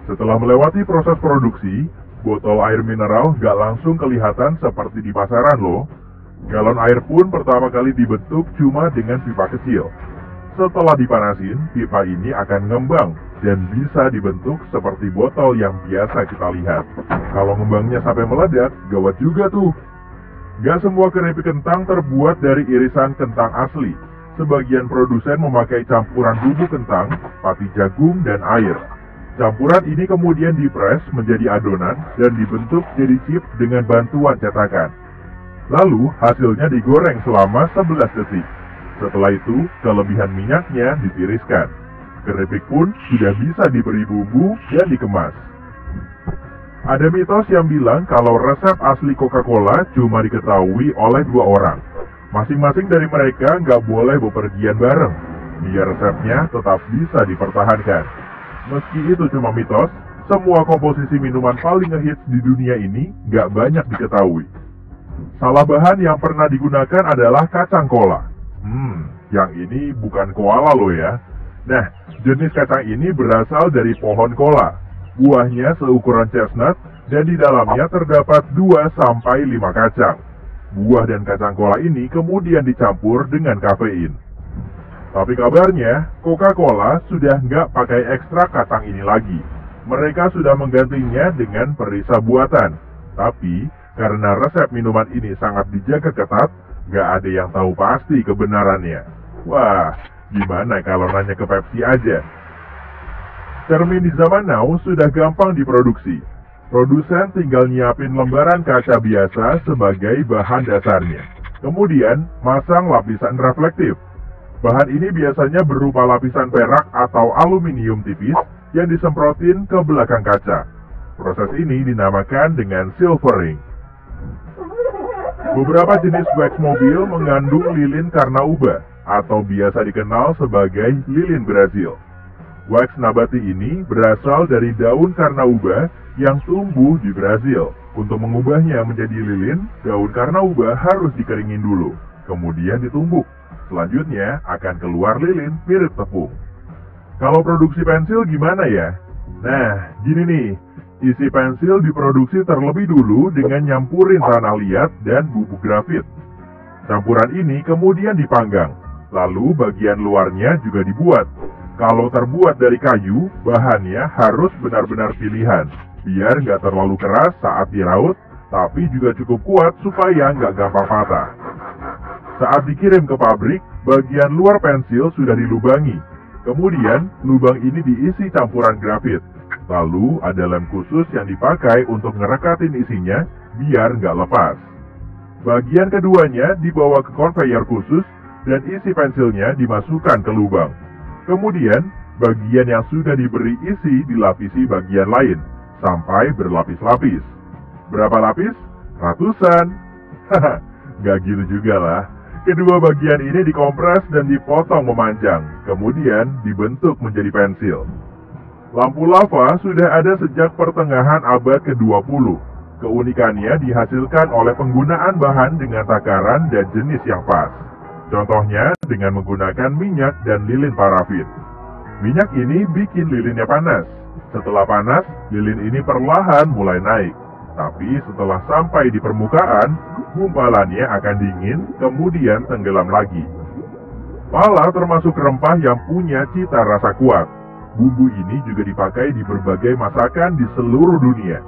Setelah melewati proses produksi, botol air mineral gak langsung kelihatan seperti di pasaran loh. Galon air pun pertama kali dibentuk cuma dengan pipa kecil. Setelah dipanasin, pipa ini akan ngembang dan bisa dibentuk seperti botol yang biasa kita lihat. Kalau ngembangnya sampai meledak, gawat juga tuh. Gak semua keripik kentang terbuat dari irisan kentang asli. Sebagian produsen memakai campuran bubuk kentang, pati jagung, dan air. Campuran ini kemudian dipres menjadi adonan dan dibentuk jadi chip dengan bantuan cetakan. Lalu hasilnya digoreng selama 11 detik. Setelah itu, kelebihan minyaknya ditiriskan. Keripik pun sudah bisa diberi bumbu dan dikemas. Ada mitos yang bilang kalau resep asli Coca-Cola cuma diketahui oleh 2 orang. Masing-masing dari mereka nggak boleh bepergian bareng, biar resepnya tetap bisa dipertahankan. Meski itu cuma mitos, semua komposisi minuman paling ngehits di dunia ini nggak banyak diketahui. Salah bahan yang pernah digunakan adalah kacang kola. Yang ini bukan koala loh ya. Nah, jenis kacang ini berasal dari pohon kola. Buahnya seukuran chestnut dan di dalamnya terdapat 2-5 kacang. Buah dan kacang kola ini kemudian dicampur dengan kafein. Tapi kabarnya, Coca-Cola sudah nggak pakai ekstrak kacang ini lagi. Mereka sudah menggantinya dengan perisa buatan. Tapi, karena resep minuman ini sangat dijaga ketat, nggak ada yang tahu pasti kebenarannya. Wah, gimana kalau nanya ke Pepsi aja? Cermin di zaman now sudah gampang diproduksi. Produsen tinggal nyiapin lembaran kaca biasa sebagai bahan dasarnya. Kemudian, masang lapisan reflektif. Bahan ini biasanya berupa lapisan perak atau aluminium tipis yang disemprotin ke belakang kaca. Proses ini dinamakan dengan silvering. Beberapa jenis wax mobil mengandung lilin karnauba atau biasa dikenal sebagai lilin Brazil. Wax nabati ini berasal dari daun karnauba yang tumbuh di Brazil. Untuk mengubahnya menjadi lilin, daun karnauba harus dikeringin dulu, kemudian ditumbuk. Selanjutnya akan keluar lilin mirip tepung. Kalau produksi pensil gimana ya? Nah, gini nih. Isi pensil diproduksi terlebih dulu dengan nyampurin tanah liat dan bubuk grafit. Campuran ini kemudian dipanggang. Lalu bagian luarnya juga dibuat. Kalau terbuat dari kayu, bahannya harus benar-benar pilihan. Biar nggak terlalu keras saat diraut, tapi juga cukup kuat supaya nggak gampang patah. Saat dikirim ke pabrik, bagian luar pensil sudah dilubangi. Kemudian, lubang ini diisi campuran grafit. Lalu, ada lem khusus yang dipakai untuk ngerekatin isinya, biar nggak lepas. Bagian keduanya dibawa ke konveyor khusus, dan isi pensilnya dimasukkan ke lubang. Kemudian, bagian yang sudah diberi isi dilapisi bagian lain, sampai berlapis-lapis. Berapa lapis? Ratusan. Haha, nggak gitu juga lah. Kedua bagian ini dikompres dan dipotong memanjang, kemudian dibentuk menjadi pensil. Lampu lava sudah ada sejak pertengahan abad ke-20. Keunikannya dihasilkan oleh penggunaan bahan dengan takaran dan jenis yang pas. Contohnya dengan menggunakan minyak dan lilin parafin. Minyak ini bikin lilinnya panas. Setelah panas, lilin ini perlahan mulai naik. Tapi setelah sampai di permukaan, gumpalannya akan dingin, kemudian tenggelam lagi. Pala termasuk rempah yang punya cita rasa kuat. Bumbu ini juga dipakai di berbagai masakan di seluruh dunia.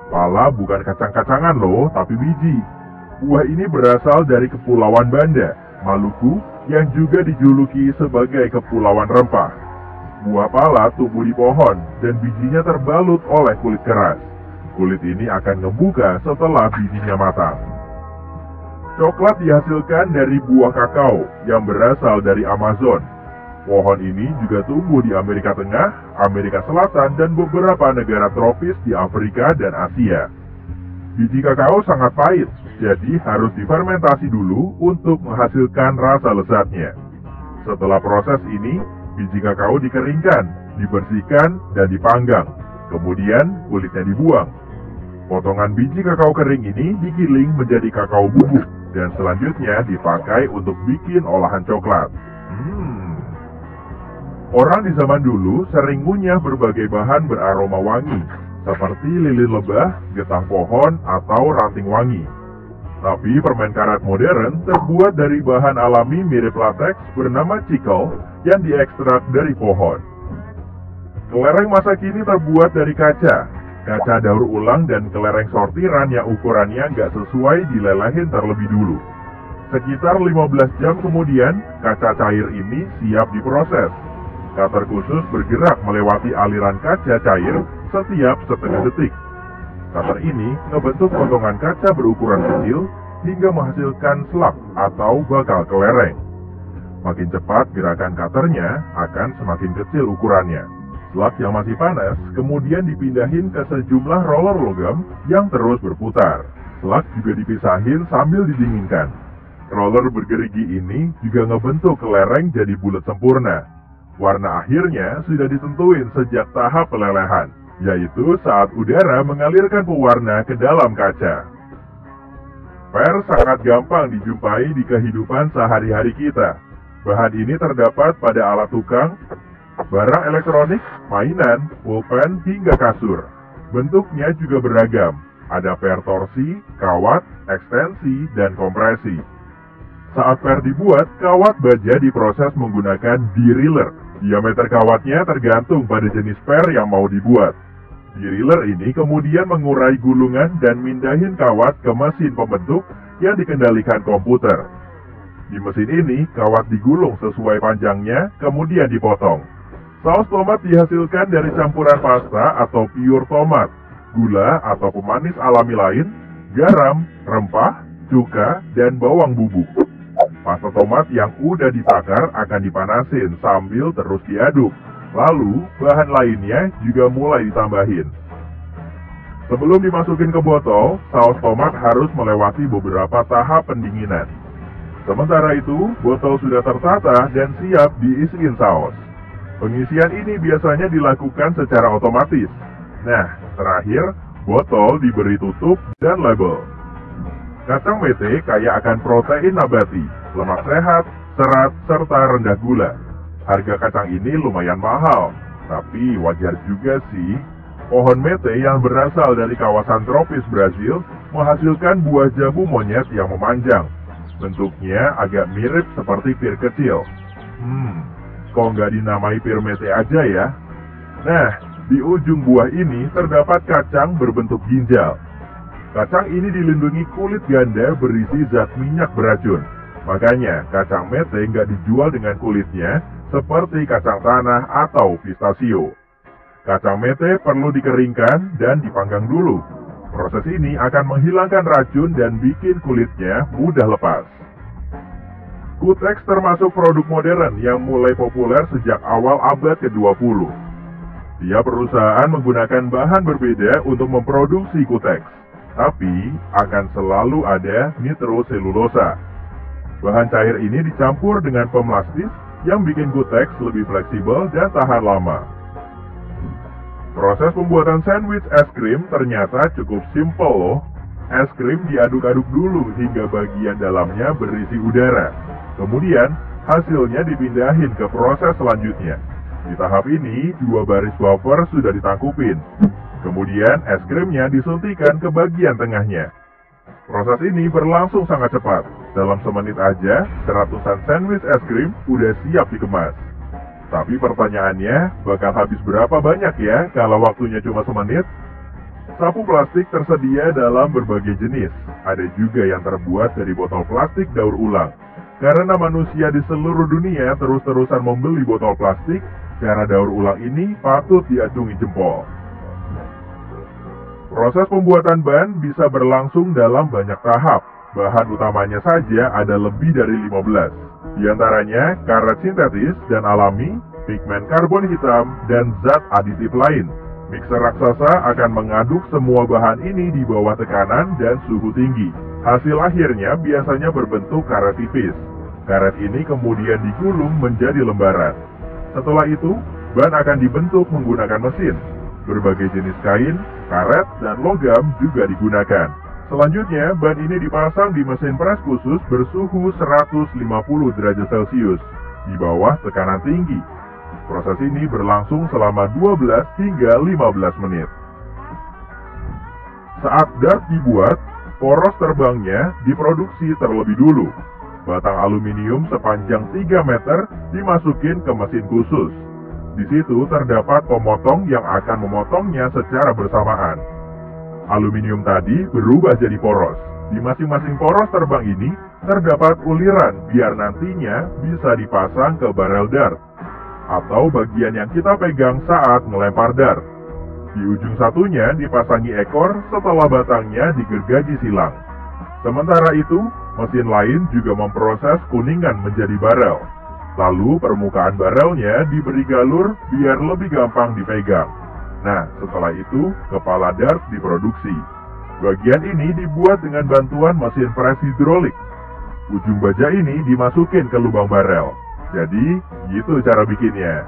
Pala bukan kacang-kacangan loh, tapi biji. Buah ini berasal dari Kepulauan Banda, Maluku, yang juga dijuluki sebagai Kepulauan Rempah. Buah pala tumbuh di pohon, dan bijinya terbalut oleh kulit keras. Kulit ini akan ngebuka setelah bijinya matang. Coklat dihasilkan dari buah kakao yang berasal dari Amazon. Pohon ini juga tumbuh di Amerika Tengah, Amerika Selatan, dan beberapa negara tropis di Afrika dan Asia. Biji kakao sangat pahit, jadi harus difermentasi dulu untuk menghasilkan rasa lezatnya. Setelah proses ini, biji kakao dikeringkan, dibersihkan, dan dipanggang. Kemudian kulitnya dibuang. Potongan biji kakao kering ini digiling menjadi kakao bubuk dan selanjutnya dipakai untuk bikin olahan coklat. Orang di zaman dulu sering ngunyah berbagai bahan beraroma wangi, seperti lilin lebah, getah pohon, atau ranting wangi. Tapi permen karet modern terbuat dari bahan alami mirip lateks bernama chicle yang diekstrak dari pohon. Kelereng masa kini terbuat dari kaca daur ulang dan kelereng sortiran yang ukurannya nggak sesuai dilelehin terlebih dulu. Sekitar 15 jam kemudian, kaca cair ini siap diproses. Cutter khusus bergerak melewati aliran kaca cair setiap setengah detik. Cutter ini ngebentuk potongan kaca berukuran kecil hingga menghasilkan slug atau bakal kelereng. Makin cepat gerakan cutternya akan semakin kecil ukurannya. Slug yang masih panas kemudian dipindahin ke sejumlah roller logam yang terus berputar. Slug juga dipisahin sambil didinginkan. Roller bergerigi ini juga ngebentuk kelereng jadi bulat sempurna. Warna akhirnya sudah ditentuin sejak tahap pelelehan, yaitu saat udara mengalirkan pewarna ke dalam kaca. Per sangat gampang dijumpai di kehidupan sehari-hari kita. Bahan ini terdapat pada alat tukang, barang elektronik, mainan, pulpen, hingga kasur. Bentuknya juga beragam. Ada per torsi, kawat, ekstensi, dan kompresi. Saat per dibuat, kawat baja diproses menggunakan derailer. Diameter kawatnya tergantung pada jenis per yang mau dibuat. Derailer ini kemudian mengurai gulungan dan mindahin kawat ke mesin pembentuk yang dikendalikan komputer. Di mesin ini, kawat digulung sesuai panjangnya, kemudian dipotong. Saus tomat dihasilkan dari campuran pasta atau pure tomat, gula atau pemanis alami lain, garam, rempah, cuka, dan bawang bubuk. Pasta tomat yang udah ditakar akan dipanasin sambil terus diaduk. Lalu, bahan lainnya juga mulai ditambahin. Sebelum dimasukin ke botol, saus tomat harus melewati beberapa tahap pendinginan. Sementara itu, botol sudah tertata dan siap diisiin saus. Pengisian ini biasanya dilakukan secara otomatis. Nah, terakhir, botol diberi tutup dan label. Kacang mete kaya akan protein nabati, lemak sehat, serat, serta rendah gula. Harga kacang ini lumayan mahal, tapi wajar juga sih. Pohon mete yang berasal dari kawasan tropis Brasil menghasilkan buah jambu monyet yang memanjang. Bentuknya agak mirip seperti pir kecil. Kok nggak dinamai pir mete aja ya? Nah, di ujung buah ini terdapat kacang berbentuk ginjal. Kacang ini dilindungi kulit ganda berisi zat minyak beracun. Makanya, kacang mete nggak dijual dengan kulitnya seperti kacang tanah atau pistachio. Kacang mete perlu dikeringkan dan dipanggang dulu. Proses ini akan menghilangkan racun dan bikin kulitnya mudah lepas. Kutex termasuk produk modern yang mulai populer sejak awal abad ke-20. Tiap perusahaan menggunakan bahan berbeda untuk memproduksi kutex. Tapi, akan selalu ada nitroselulosa. Bahan cair ini dicampur dengan pemelastis yang bikin kutex lebih fleksibel dan tahan lama. Proses pembuatan sandwich es krim ternyata cukup simpel loh. Es krim diaduk-aduk dulu hingga bagian dalamnya berisi udara. Kemudian, hasilnya dipindahin ke proses selanjutnya. Di tahap ini, 2 baris wafer sudah ditangkupin. Kemudian es krimnya disuntikan ke bagian tengahnya. Proses ini berlangsung sangat cepat. Dalam semenit aja, seratusan sandwich es krim udah siap dikemas. Tapi pertanyaannya, bakal habis berapa banyak ya kalau waktunya cuma semenit? Sapu plastik tersedia dalam berbagai jenis. Ada juga yang terbuat dari botol plastik daur ulang. Karena manusia di seluruh dunia terus-terusan membeli botol plastik, cara daur ulang ini patut diacungi jempol. Proses pembuatan ban bisa berlangsung dalam banyak tahap. Bahan utamanya saja ada lebih dari 15. Di antaranya karet sintetis dan alami, pigmen karbon hitam, dan zat aditif lain. Mixer raksasa akan mengaduk semua bahan ini di bawah tekanan dan suhu tinggi. Hasil akhirnya biasanya berbentuk karet tipis. Karet ini kemudian digulung menjadi lembaran. Setelah itu, ban akan dibentuk menggunakan mesin. Berbagai jenis kain, karet, dan logam juga digunakan. Selanjutnya, ban ini dipasang di mesin pres khusus bersuhu 150 derajat Celcius, di bawah tekanan tinggi. Proses ini berlangsung selama 12 hingga 15 menit. Saat dart dibuat, poros terbangnya diproduksi terlebih dulu. Batang aluminium sepanjang 3 meter dimasukin ke mesin khusus. Di situ terdapat pemotong yang akan memotongnya secara bersamaan. Aluminium tadi berubah jadi poros. Di masing-masing poros terbang ini terdapat uliran biar nantinya bisa dipasang ke barel dart atau bagian yang kita pegang saat melempar dart. Di ujung satunya dipasangi ekor setelah batangnya digergaji silang. Sementara itu, mesin lain juga memproses kuningan menjadi barel. Lalu permukaan barelnya diberi galur biar lebih gampang dipegang. Nah, setelah itu kepala dart diproduksi. Bagian ini dibuat dengan bantuan mesin pres hidrolik. Ujung baja ini dimasukin ke lubang barel. Jadi, gitu cara bikinnya.